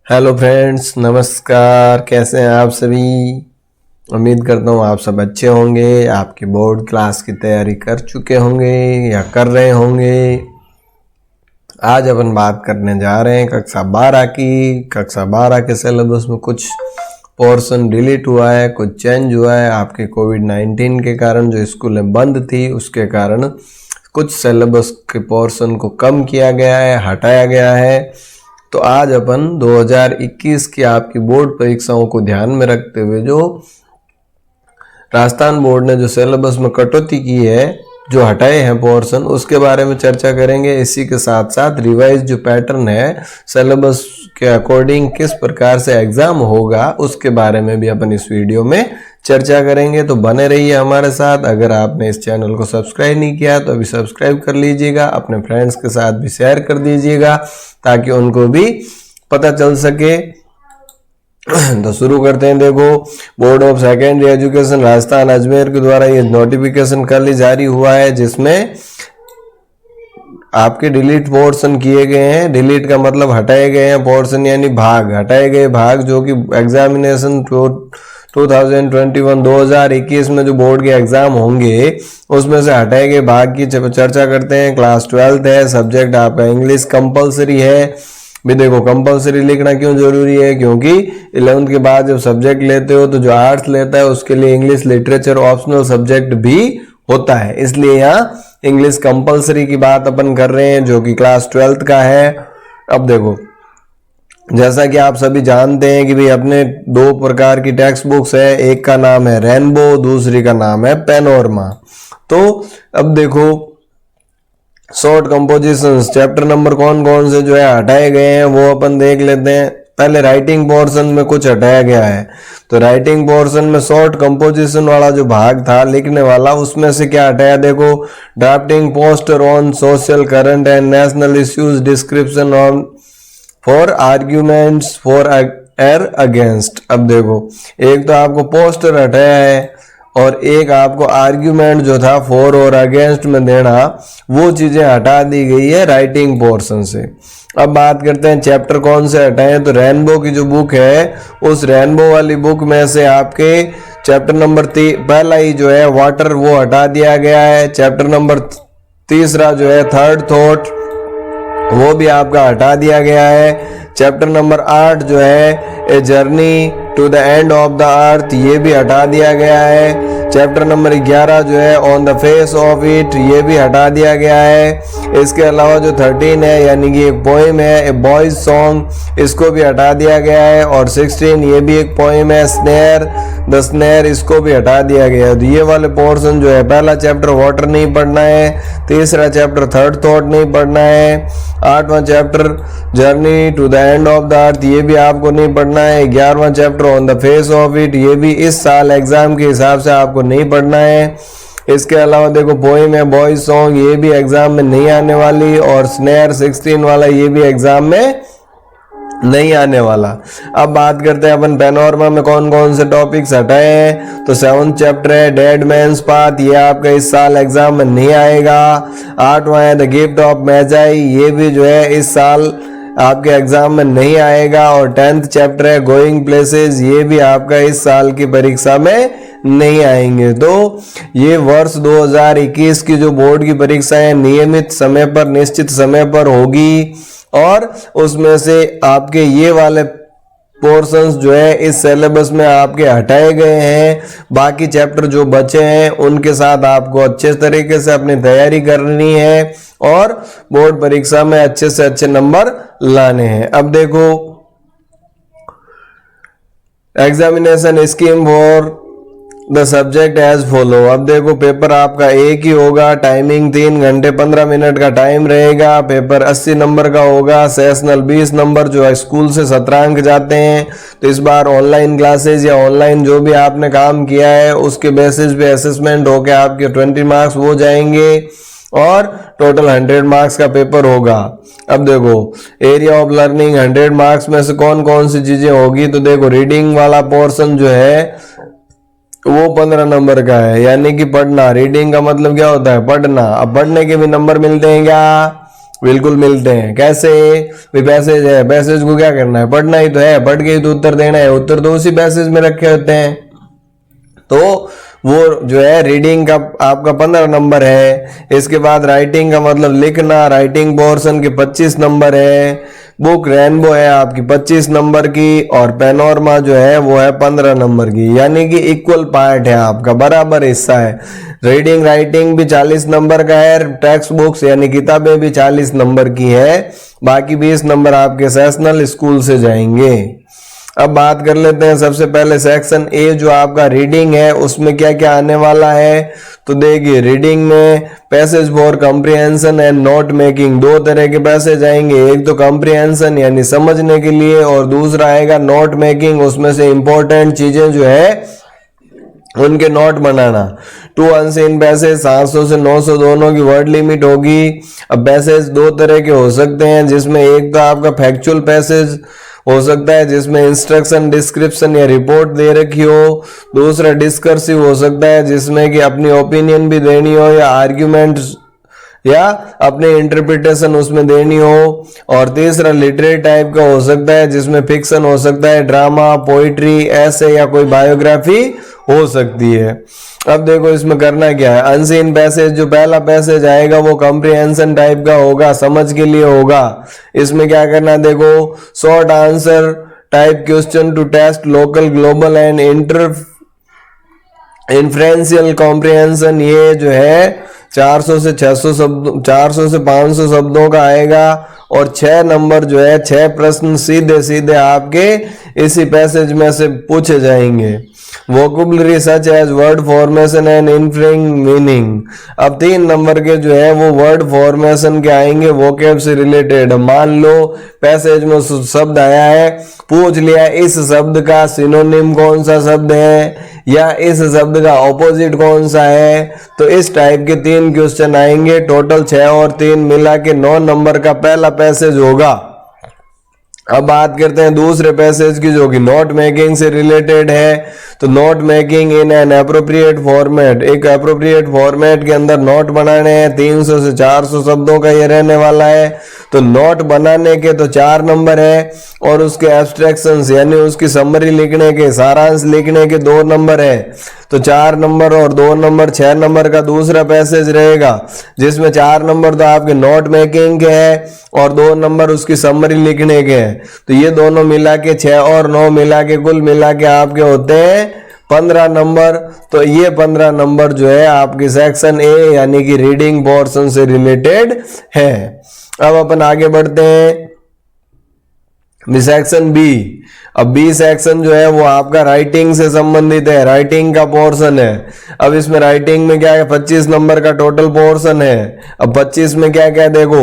Hello friends, नमस्कार। कैसे हैं आप सभी? उम्मीद करता हूँ आप सब अच्छे होंगे। आपकी बोर्ड क्लास की तैयारी कर चुके होंगे या कर रहे होंगे। आज अपन बात करने जा रहे हैं कक्षा 12 की। कक्षा 12 के सिलेबस में कुछ पोर्शन डिलीट हुआ है, कुछ चेंज हुआ है। आपके कोविड-19 के कारण जो स्कूलें बंद थी उसके कारण कुछ सिलेबस के पोर्शन को कम किया गया है, हटाया गया है। तो आज अपन 2021 की आपकी बोर्ड परीक्षाओं को ध्यान में रखते हुए जो राजस्थान बोर्ड ने जो सिलेबस में कटौती की है, जो हटाए हैं पोर्शन, उसके बारे में चर्चा करेंगे। इसी के साथ साथ रिवाइज जो पैटर्न है सिलेबस के अकॉर्डिंग किस प्रकार से एग्जाम होगा उसके बारे में भी अपन इस वीडियो में चर्चा करेंगे। तो बने रहिए हमारे साथ। अगर आपने इस चैनल को सब्सक्राइब नहीं किया तो अभी सब्सक्राइब कर लीजिएगा, अपने फ्रेंड्स के साथ भी शेयर कर दीजिएगा ताकि उनको भी पता चल सके। तो शुरू करते हैं। देखो, board of secondary education Rajasthan Ajmer के द्वारा ये नोटिफिकेशन कल ही जारी हुआ है, जिसमें आपके डिलीट पोर्शन किए गए हैं। डिलीट का मतलब हटाए गए हैं पोर्शन, यानी भाग, हटाए गए भाग जो कि एग्जामिनेशन 2021 में जो बोर्ड के एग्जाम होंगे उसमें से हटाए गए भाग की चर्चा करते हैं। क्लास 12th है, सब्जेक्ट आपका इंग्लिश कंपलसरी है। भी देखो, कंपलसरी लिखना क्यों जरूरी है? क्योंकि 11th के बाद जब सब्जेक्ट लेते हो तो जो आर्ट्स लेता है उसके लिए इंग्लिश लिटरेचर ऑप्शनल सब्जेक्ट भी होता है, इसलिए यहाँ इंग्लिश कंपलसरी की बात अपन कर रहे हैं जो कि क्लास 12th का है। अब देखो, जैसा कि आप सभी जानते हैं कि भाई अपने दो प्रकार की टेक्स्ट बुक्स है, एक का नाम है रेनबो, दूसरी का नाम है पैनोरमा। तो अब देखो, शॉर्ट कंपोजिशंस चैप्टर नंबर कौन कौन से जो है हटाए गए हैं वो अपन देख लेते हैं। पहले राइटिंग पोर्शन में कुछ हटाया गया है। तो राइटिंग पोर्शन में शॉर्ट कंपोजिशन वाला जो भाग था लिखने वाला, उसमें से क्या हटाया? देखो, drafting poster on social current and national issues, description on for arguments for एर अगेंस्ट। अब देखो, एक तो आपको पोस्टर हटाया है और एक आपको आर्ग्यूमेंट जो था फॉर और अगेंस्ट में देना, वो चीजें हटा दी गई है राइटिंग पोर्शन से। अब बात करते हैं चैप्टर कौन से हटाए। तो रेनबो की जो बुक है, उस रेनबो वाली बुक में से आपके चैप्टर नंबर पहला ही जो है वाटर, वो हटा दिया गया है। चैप्टर नंबर तीसरा जो है थर्ड थॉट, वो भी आपका हटा दिया गया है। चैप्टर नंबर 8 जो है a journey to the end of the earth, ये भी हटा दिया गया है। चैप्टर नंबर 11 जो है on the face of it, ये भी हटा दिया गया है। इसके अलावा जो 13 है, यानी कि एक पोएम है ए बॉयज सॉन्ग, इसको भी हटा दिया गया है। और 16 ये भी एक पोएम है स्नेयर द स्नेयर, इसको भी हटा दिया गया है। तो ये वाले पोर्शन जो है, पहला चैप्टर वाटर नहीं पढ़ना है, तीसरा चैप्टर थर्ड थॉट नहीं पढ़ना है, 8वां chapter journey to the end of the earth, ये भी आपको नहीं पढ़ना है, 11वां chapter on the face of it, ये भी इस साल एग्जाम के हिसाब से आपको नहीं पढ़ना है। इसके अलावा देखो, पोएम है बॉयज सॉन्ग, ये भी एग्जाम में नहीं आने वाली, और स्नेयर 16 वाला ये भी एग्जाम में नहीं आने वाला। अब बात करते हैं अपन पैनोरमा में कौन कौन से टॉपिक्स हटाए हैं। तो 7th चैप्टर है डेड मैन्स पाथ, ये आपका इस साल एग्जाम में नहीं आएगा। 8वां है द गिफ्ट ऑफ मैजाई, ये भी जो है इस साल आपके एग्जाम में नहीं आएगा। और 10th चैप्टर है गोइंग प्लेसेस, ये भी आपका इस साल की परीक्षा में नहीं आएंगे। तो ये वर्ष 2021 की जो बोर्ड की परीक्षाएं नियमित समय पर, निश्चित समय पर होगी, और उसमें से आपके ये वाले पोर्शंस जो है इस सिलेबस में आपके हटाए गए हैं। बाकी चैप्टर जो बचे हैं उनके साथ आपको अच्छे तरीके से अपनी तैयारी करनी है और बोर्ड परीक्षा में अच्छे से अच्छे नंबर लाने हैं। अब देखो, examination scheme for the subject as follow. अब देखो, पेपर आपका एक ही होगा, टाइमिंग 3 घंटे 15 मिनट का टाइम रहेगा। पेपर 80 नंबर का होगा, सेशनल 20 नंबर, जो है स्कूल से 17 अंक जाते हैं। तो इस बार ऑनलाइन क्लासेज या ऑनलाइन जो भी आपने काम किया है उसके बेसिस पे असेसमेंट होके आपके 20 मार्क्स हो जाएंगे और टोटल 100 मार्क्स का पेपर होगा। अब देखो, एरिया ऑफ लर्निंग 100 मार्क्स में से कौन कौन सी चीजें होगी। तो देखो, रीडिंग वाला पोर्शन जो है वो 15 नंबर का है, यानी कि पढ़ना। रीडिंग का मतलब क्या होता है? पढ़ना। अब पढ़ने के भी नंबर मिलते हैं क्या? बिल्कुल मिलते हैं। कैसे? भी पैसेज है, पैसेज को क्या करना है, पढ़ना ही तो है, पढ़ के ही तो उत्तर देना है, उत्तर तो उसी पैसेज में रखे होते हैं। तो वो जो है रीडिंग का आपका 15 नंबर है। इसके बाद राइटिंग का मतलब लिखना, राइटिंग पोर्शन के 25 नंबर है। बुक रेनबो है आपकी 25 नंबर की, और पेनोरमा जो है वो है 15 नंबर की, यानी कि इक्वल पार्ट है आपका, बराबर हिस्सा है। रीडिंग राइटिंग भी 40 नंबर का है, टेक्स्ट बुक्स यानी किताबें भी 40 नंबर की है, बाकी 20 नंबर आपके सेशनल स्कूल से जाएंगे। अब बात कर लेते हैं सबसे पहले सेक्शन ए जो आपका रीडिंग है, उसमें क्या क्या आने वाला है। तो देखिए रीडिंग में passage for comprehension and note making, दो तरह के पैसेज आएंगे, एक तो कॉम्प्रिहेंशन यानी समझने के लिए, और दूसरा आएगा नोट मेकिंग, उसमें से इंपॉर्टेंट चीजें जो है उनके नोट बनाना। 2 अनसीन पैसेज 700 से 900 दोनों की वर्ड लिमिट होगी। अब पैसेज दो तरह के हो सकते हैं, जिसमें एक तो आपका फैक्चुअल पैसेज हो सकता है जिसमें इंस्ट्रक्शन, डिस्क्रिप्शन या रिपोर्ट दे रखी हो, दूसरा डिस्कर्सिव हो सकता है जिसमें कि अपनी ओपिनियन भी देनी हो या आर्ग्यूमेंट या अपने इंटरप्रिटेशन उसमें देनी हो, और तीसरा लिटरेरी टाइप का हो सकता है जिसमें फिक्शन हो सकता है, ड्रामा, पोइट्री, ऐसे या कोई बायोग्राफी हो सकती है। अब देखो इसमें करना क्या है। अनसीन पैसेज जो पहला पैसेज आएगा वो कॉम्प्रिहेंशन टाइप का होगा, समझ के लिए होगा। इसमें क्या करना, देखो short answer type question to test local, global and inferential comprehension, ये जो है 400 से 600 शब्दों, 400 से 500 शब्दों का आएगा, और 6 नंबर जो है 6 प्रश्न सीधे सीधे आपके इसी पैसेज में से पूछे जाएंगे। Vocabulary such as word formation and inferring meaning, अब 3 नंबर के जो है वो वर्ड फॉर्मेशन के आएंगे, वोकैब से रिलेटेड। मान लो पैसेज में शब्द आया है, पूछ लिया इस शब्द का सिनोनिम कौन सा शब्द है या इस शब्द का ऑपोजिट कौन सा है, तो इस टाइप के 3 क्वेश्चन आएंगे। टोटल 6 और 3 मिला के 9 नंबर का पहला पैसेज होगा। अब बात करते हैं दूसरे पैसेज की जो कि नोट मेकिंग से रिलेटेड है। तो note making in an appropriate format, एक एप्रोप्रिएट फॉर्मेट के अंदर नोट बनाने हैं। 300 से 400 शब्दों का ये रहने वाला है। तो नोट बनाने के तो 4 नंबर है, और उसके एब्स्ट्रैक्शंस यानी उसकी समरी लिखने के, सारांश लिखने के 2 नंबर है। तो 4 नंबर और 2 नंबर 6 नंबर का दूसरा पैसेज रहेगा, जिसमें 4 नंबर तो आपके नोट मेकिंग के हैं और 2 नंबर उसकी समरी लिखने के हैं। तो ये दोनों मिला के 6 और 9 मिला के कुल मिला के आपके होते हैं 15 नंबर। तो ये 15 नंबर जो है आपकी सेक्शन ए यानी कि रीडिंग पोर्शन से रिलेटेड है। अब अपन आगे बढ़ते हैं सेक्शन बी। अब बी सेक्शन जो है वो आपका राइटिंग से संबंधित है, राइटिंग का पोर्शन है। अब इसमें राइटिंग में क्या है, 25 नंबर का टोटल पोर्शन है। अब 25 में क्या क्या देखो,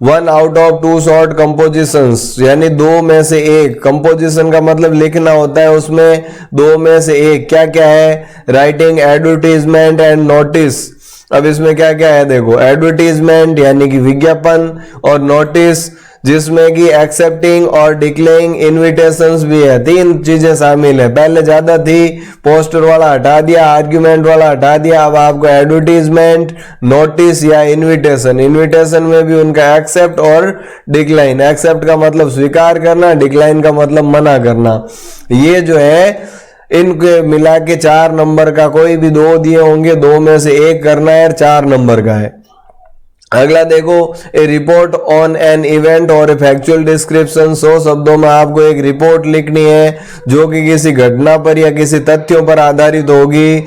1 आउट ऑफ 2 शॉर्ट कंपोजिशंस, यानी 2 में से 1। कंपोजिशन का मतलब लिखना होता है, उसमें 2 में से 1 क्या क्या है, राइटिंग एडवर्टीजमेंट एंड नोटिस। अब इसमें क्या क्या है देखो, एडवर्टीजमेंट यानी कि विज्ञापन, और नोटिस जिसमें कि एक्सेप्टिंग और डिक्लेयरिंग इनविटेशंस भी है। 3 चीजें शामिल है। पहले ज्यादा थी, पोस्टर वाला हटा दिया, आर्ग्यूमेंट वाला हटा दिया। अब आपको एडवर्टीजमेंट, नोटिस या इनविटेशन, इनविटेशन में भी उनका एक्सेप्ट और डिक्लाइन। एक्सेप्ट का मतलब स्वीकार करना, डिक्लाइन का मतलब मना करना। ये जो है इनके मिला के 4 नंबर का, कोई भी 2 दिए होंगे, 2 में से 1 करना है, 4 नंबर का है। अगला देखो, ए रिपोर्ट ऑन एन इवेंट और ए फैक्चुअल डिस्क्रिप्शन। 100 शब्दों में आपको एक रिपोर्ट लिखनी है जो कि किसी घटना पर या किसी तथ्यों पर आधारित होगी।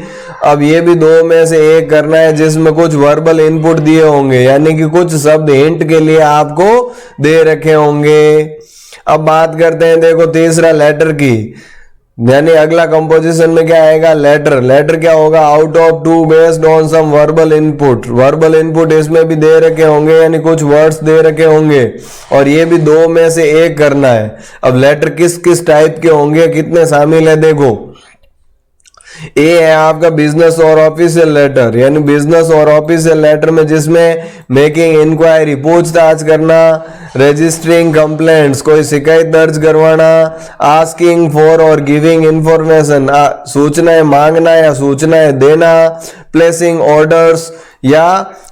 अब ये भी 2 में से 1 करना है, जिसमें कुछ वर्बल इनपुट दिए होंगे, यानी कि कुछ शब्द हिंट के लिए आपको दे रखे होंगे। अब बात करते हैं देखो तीसरा लेटर की, यानी अगला कंपोजिशन में क्या आएगा, लेटर। लेटर क्या होगा, out of 2 based on some verbal input. Verbal input इसमें भी दे रखे होंगे, यानी कुछ वर्ड्स दे रखे होंगे, और ये भी 2 में से 1 करना है। अब लेटर किस किस टाइप के होंगे, कितने शामिल है देखो, ए है आपका बिजनेस और ऑफिशियल लेटर, यानी बिजनेस और ऑफिशियल लेटर में जिसमें मेकिंग इंक्वायरी पूछताछ करना, रजिस्टरिंग कंप्लेंट्स कोई शिकायत दर्ज करवाना, आस्किंग फॉर और गिविंग इंफॉर्मेशन सूचनाएं मांगना या सूचनाएं देना, प्लेसिंग ऑर्डर्स या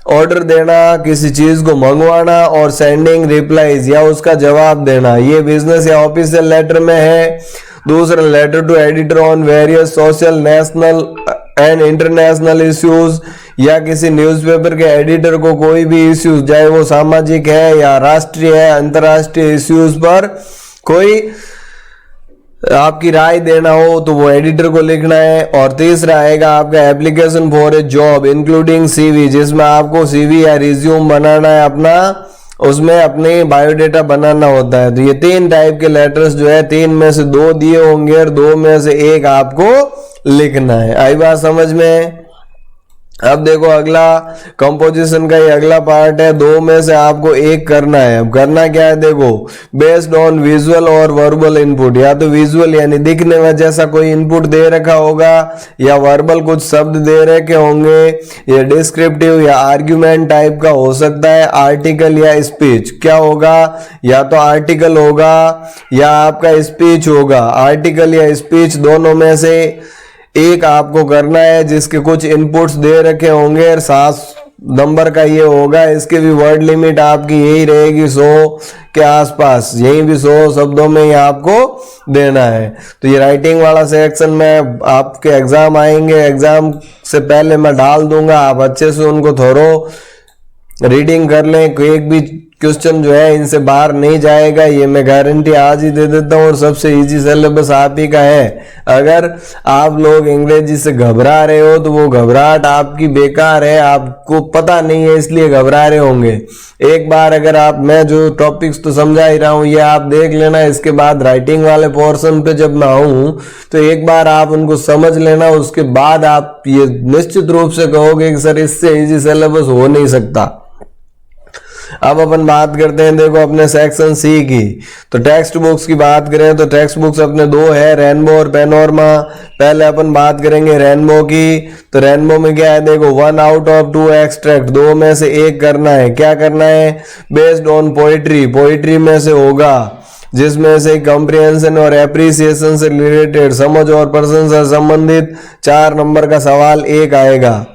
ऑर्डर देना, किसी चीज को मंगवाना, और सेंडिंग रिप्लाईज या उसका जवाब देना, ये बिजनेस या ऑफिशियल लेटर में है। दूसरा letter to editor on various social national and international issues, या किसी न्यूज़पेपर के एडिटर को कोई भी इश्यूज चाहे वो सामाजिक है या राष्ट्रीय है अंतर्राष्ट्रीय इश्यूज पर कोई आपकी राय देना हो तो वो एडिटर को लिखना है। और तीसरा आएगा आपका application for a job including CV, जिसमें आपको सीवी या रिज्यूम बनाना है अपना, उसमें अपने बायोडेटा बनाना होता है। तो ये 3 टाइप के लेटर्स जो है 3 में से 2 दिए होंगे और 2 में से 1 आपको लिखना है। आई बात समझ में? अब देखो अगला कंपोजिशन का ये अगला पार्ट है, 2 में से आपको 1 करना है। अब करना क्या है देखो, बेस्ड ऑन विजुअल और वर्बल इनपुट, या तो विजुअल यानी दिखने में जैसा कोई इनपुट दे रखा होगा, या वर्बल कुछ शब्द दे रखे होंगे, या डिस्क्रिप्टिव या आर्ग्यूमेंट टाइप का हो सकता है, आर्टिकल या स्पीच। क्या होगा, या तो आर्टिकल होगा या आपका स्पीच होगा। आर्टिकल या स्पीच दोनों में से 1 आपको करना है, जिसके कुछ इनपुट्स दे रखे होंगे, 7 नंबर का ये होगा। इसके भी वर्ड लिमिट आपकी यही रहेगी 100 के आसपास, यही भी 100 शब्दों में ही आपको देना है। तो ये राइटिंग वाला सेक्शन में आपके एग्जाम आएंगे, एग्जाम से पहले मैं डाल दूंगा, आप अच्छे से उनको थोरो रीडिंग कर लें। एक भी क्वेश्चन जो है इनसे बाहर नहीं जाएगा, ये मैं गारंटी आज ही दे देता हूँ। और सबसे इजी सिलेबस आप ही का है। अगर आप लोग अंग्रेजी से घबरा रहे हो तो वो घबराहट आपकी बेकार है, आपको पता नहीं है इसलिए घबरा रहे होंगे। एक बार अगर आप, मैं जो टॉपिक्स तो समझा ही रहा हूँ ये आप देख लेना, इसके बाद राइटिंग वाले पोर्शन पे जब मैं आऊँ तो एक बार आप उनको समझ लेना, उसके बाद आप ये निश्चित रूप से कहोगे कि सर इससे इजी सिलेबस हो नहीं सकता। अब अपन बात करते हैं देखो अपने सेक्शन सी की। तो टेक्स्ट बुक्स की बात करें तो टेक्स्ट बुक्स अपने 2 है, रेनबो और पैनोरमा। पहले अपन बात करेंगे रेनबो की। तो रेनबो में क्या है देखो, 1 आउट ऑफ 2 एक्सट्रैक्ट, 2 में से 1 करना है। क्या करना है, बेस्ड ऑन पोइट्री, पोइट्री में से होगा, जिसमें से कंप्रिहेंशन और एप्रिसिएशन से रिलेटेड, समझ और प्रशंसा से संबंधित 4 नंबर का सवाल 1 आएगा।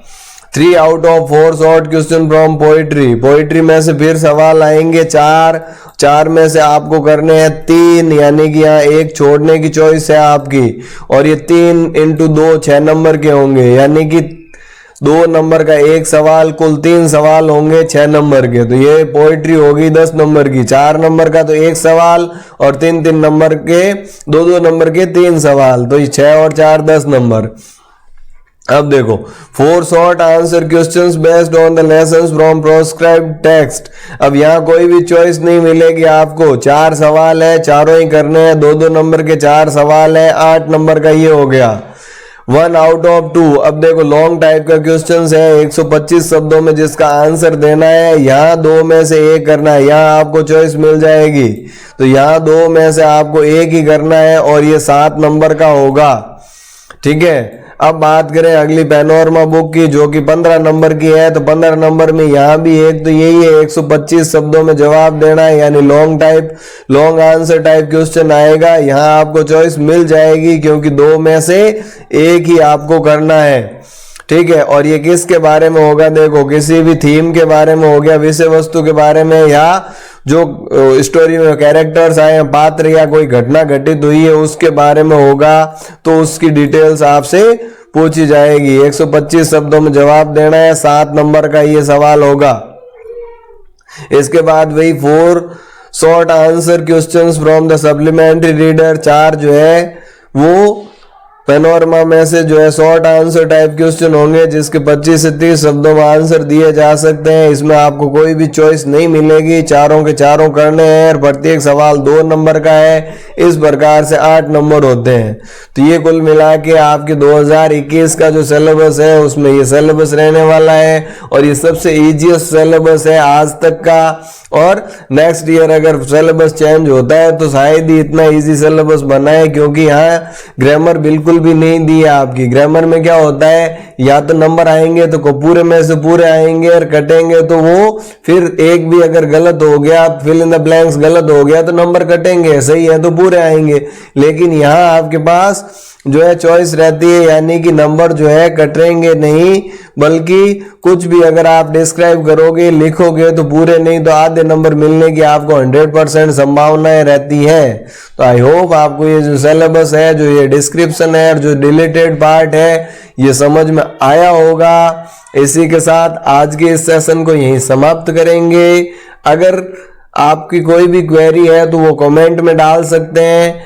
3 out of 4 short question from poetry, poetry में से फिर सवाल आएंगे 4 में से आपको करने हैं 3, यानी कि यहाँ 1 छोड़ने की चॉइस है आपकी। और ये 3 × 2 6 नंबर के होंगे, यानी कि 2 नंबर का 1 सवाल, कुल 3 सवाल होंगे 6 नंबर के। तो ये पोइट्री होगी 10 नंबर की। 4 नंबर का तो 1 सवाल और 3 नंबर के 2 नंबर के 3 सवाल, तो ये 6 और 4 10 नंबर। अब देखो 4 short answer questions based on the lessons from proscribed text. अब यहाँ कोई भी चॉइस नहीं मिलेगी आपको, 4 सवाल है, चारों ही करने हैं, 2 नंबर के 4 सवाल है, 8 नंबर का ये हो गया। 1 आउट ऑफ 2। अब देखो लॉन्ग टाइप का क्वेश्चन है 125 शब्दों में जिसका आंसर देना है। यहाँ 2 में से 1 करना है, यहाँ आपको चॉइस मिल जाएगी। तो यहाँ 2 में से आपको 1 ही करना है और ये 7 नंबर का होगा। ठीक है, अब बात करें अगली पैनोरमा बुक की जो कि 15 नंबर की है। तो 15 नंबर में यहाँ भी एक तो यही है, 125 शब्दों में जवाब देना है, यानी लॉन्ग आंसर टाइप क्वेश्चन आएगा। यहाँ आपको चॉइस मिल जाएगी क्योंकि 2 में से 1 ही आपको करना है। ठीक है, और ये किसके बारे में होगा देखो, किसी भी थीम के बारे में हो गया, विषय वस्तु के बारे में, या जो स्टोरी में कैरेक्टर्स आए हैं, पात्र या कोई घटना घटित हुई है उसके बारे में होगा। तो उसकी डिटेल्स आपसे पूछी जाएगी। 125 शब्दों में जवाब देना है, 7 नंबर का ये सवाल होगा। इसके बाद वही 4 short answer questions from the supplementary reader, 4 जो है वो पैनोरमा में से जो है शॉर्ट आंसर टाइप क्वेश्चन होंगे जिसके 25 से 30 शब्दों में आंसर दिए जा सकते हैं। इसमें आपको कोई भी चॉइस नहीं मिलेगी, चारों के चारों करने हैं और प्रत्येक सवाल 2 नंबर का है। इस प्रकार से 8 नंबर होते हैं। तो ये कुल मिला के आपके 2021 का जो सिलेबस है उसमें ये सिलेबस रहने वाला है और ये सबसे ईजीएस्ट सिलेबस है आज तक का। और नेक्स्ट ईयर अगर सिलेबस चेंज होता है तो शायद ही इतना इजी सिलेबस बनाए, क्योंकि यहाँ ग्रामर बिल्कुल बिल्कुल भी नहीं दी है आपकी। ग्रामर में क्या होता है, या तो नंबर आएंगे तो पूरे में से पूरे आएंगे और कटेंगे तो वो फिर एक भी अगर गलत हो गया, फिल इन द ब्लैंक्स गलत हो गया तो नंबर कटेंगे, सही है तो पूरे आएंगे। लेकिन यहाँ आपके पास जो है चॉइस रहती है, यानी कि नंबर जो है कटेंगे नहीं, बल्कि कुछ भी अगर आप डिस्क्राइब करोगे लिखोगे तो पूरे नहीं तो आधे नंबर मिलने की आपको 100% संभावनाएं रहती है। तो आई होप आपको ये जो सिलेबस है, जो ये डिस्क्रिप्शन है और जो डिलीटेड पार्ट है, ये समझ में आया होगा। इसी के साथ आज के इस सेशन को यहीं समाप्त करेंगे। अगर आपकी कोई भी क्वेरी है तो वो कमेंट में डाल सकते हैं,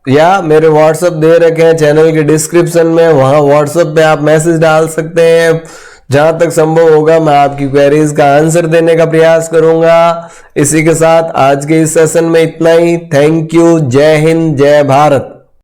या मेरे व्हाट्सएप दे रखे हैं चैनल के डिस्क्रिप्शन में, वहां व्हाट्सएप पे आप मैसेज डाल सकते हैं। जहां तक संभव होगा मैं आपकी क्वेरीज का आंसर देने का प्रयास करूंगा। इसी के साथ आज के इस सेशन में इतना ही। Thank you. जय हिंद, जय भारत।